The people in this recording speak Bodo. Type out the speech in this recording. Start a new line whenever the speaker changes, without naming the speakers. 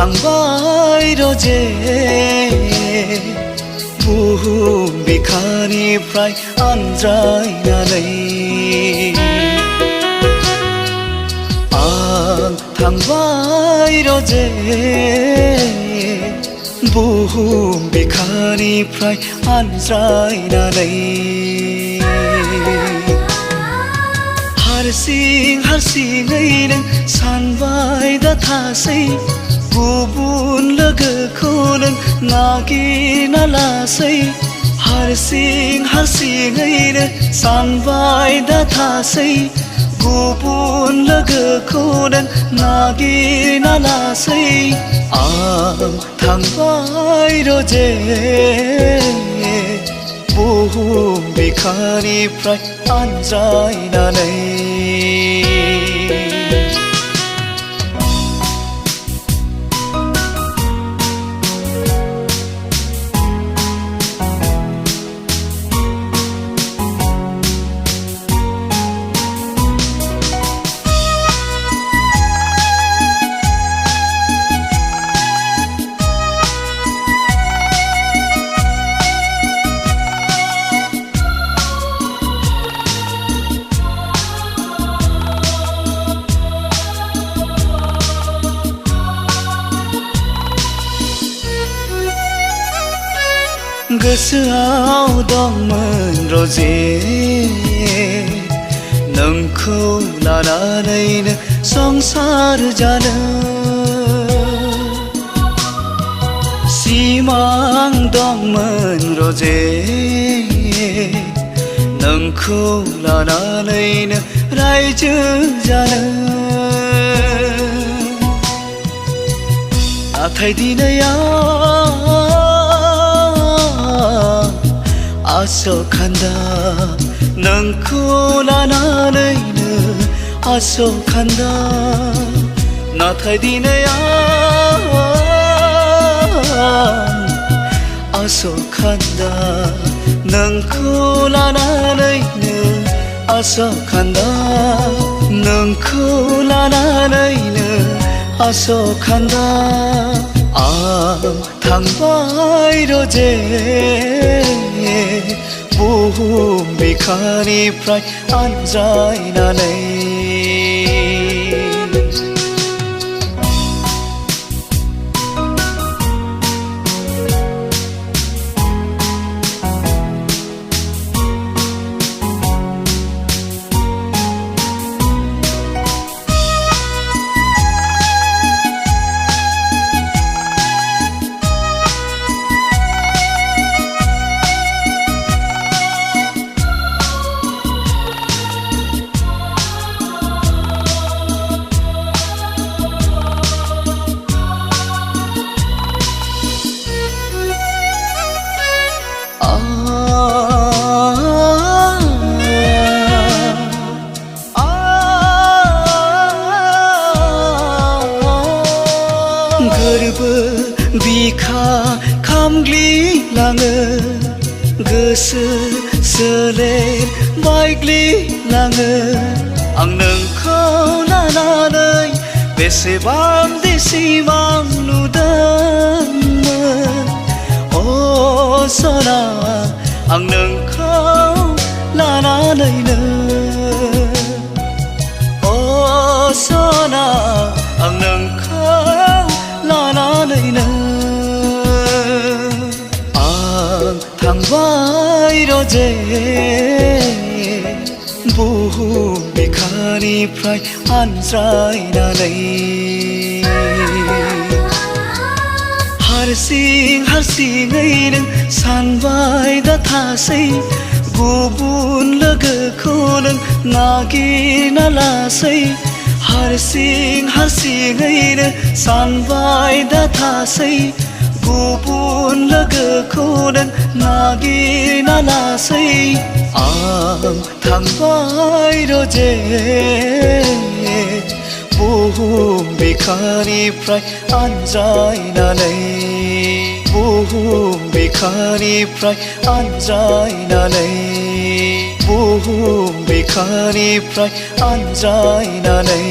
थांबाय रजे बुहुम बिखानिफ्राय आनज्रायनानै आं थांबाय रजे बुहुम बिखानिफ्राय आनज्रायनानै हारसिङै नों सानबाय दा थासै गुबुन लोगोखौ नों नागिरना लासै हारसिङैनो सानबाय दा थासै गुबुन लोगोखौ नों नागिरना लासै आं थांबाय रजे बुहुम बिखानिफ्राय आनज्रायनानै गोसोआव दंमोन रजे नोंखौ लानानैनो संसार जानो सिमां दंमोन रजे नोंखौ लानानैनो रायजो जानो नाथाय दिनै आसखान्दा नोंखौ लानानैनो आसखान्दा नाथाय दिनै आसखान्दा नोंखौ लानानैनो आसखान्दा नोंखौ लानानैनो आसखान्दा आं थांबाय रजे बुहुम बिखानिफ्राय आनज्रायनानै गोरबो बिखा खामग्लिलाङो गोसो सोलेर बायग्लिलाङो आं नोंखौ लानानै बेसेबांदि सिमां नुदोंमोन अ सना आं नोंखौ लानानैनो अ सना आं नोंखौ लानानैनो आं थांबाय रजे बुहुम बिखानिफ्राय आनज्रायनानै हारसिङै नों सानबाय दा थासै गुबुन लोगोखौ नों नागिरना लासै हारसिङैनो सानबाय दा थासै गुबुन लोगोखौ नों नागिरना लासै आं थांबाय रजे बुहुम बिखानिफ्राय आनज्रायनानै बुहुम बिखानिफ्राय आनज्रायनानै बुहुम बिखानिफ्राय आनज्रायनानै